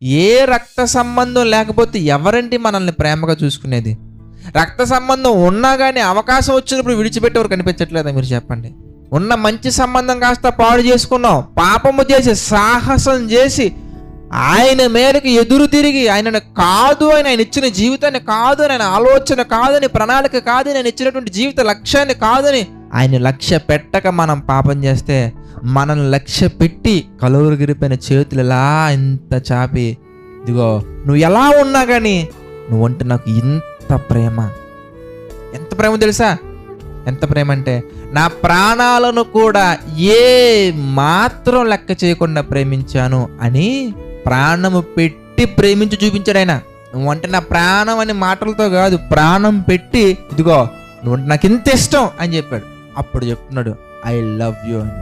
ఏ రక్త సంబంధం లేకపోతే ఎవరండి మనల్ని ప్రేమగా చూసుకునేది? రక్త సంబంధం ఉన్నా కానీ అవకాశం వచ్చినప్పుడు విడిచిపెట్టేవారు కనిపించట్లేదా? మీరు చెప్పండి. ఉన్న మంచి సంబంధం కాస్త పాడు చేసుకున్నాం, పాపము చేసి సాహసం చేసి ఆయన మేరకు ఎదురు తిరిగి ఆయనను కాదు అని, ఆయన ఇచ్చిన జీవితాన్ని కాదు అని, ఆయన ఆలోచన కాదని, ప్రణాళిక కాదని, ఆయన ఇచ్చినటువంటి జీవిత లక్ష్యాన్ని కాదని ఆయన లక్ష్య పెట్టక మనం పాపం చేస్తే, మనల్ని లక్ష్య పెట్టి కలువరిగిరిపోయిన చేతులు ఇలా ఇంత చాపి, ఇదిగో నువ్వు ఎలా ఉన్నా కానీ నువ్వంటే నాకు ఇంత ప్రేమ. ఎంత ప్రేమ తెలుసా? ఎంత ప్రేమ అంటే, నా ప్రాణాలను కూడా ఏ మాత్రం లెక్క చేయకుండా ప్రేమించాను అని ప్రాణము పెట్టి ప్రేమించి చూపించాడు ఆయన. నువ్వంటే నా ప్రాణం అని మాటలతో కాదు, ప్రాణం పెట్టి ఇదిగో నువ్వు నాకు ఇంత ఇష్టం అని చెప్పాడు. అప్పుడు చెప్తున్నాడు ఐ లవ్ యూ అని.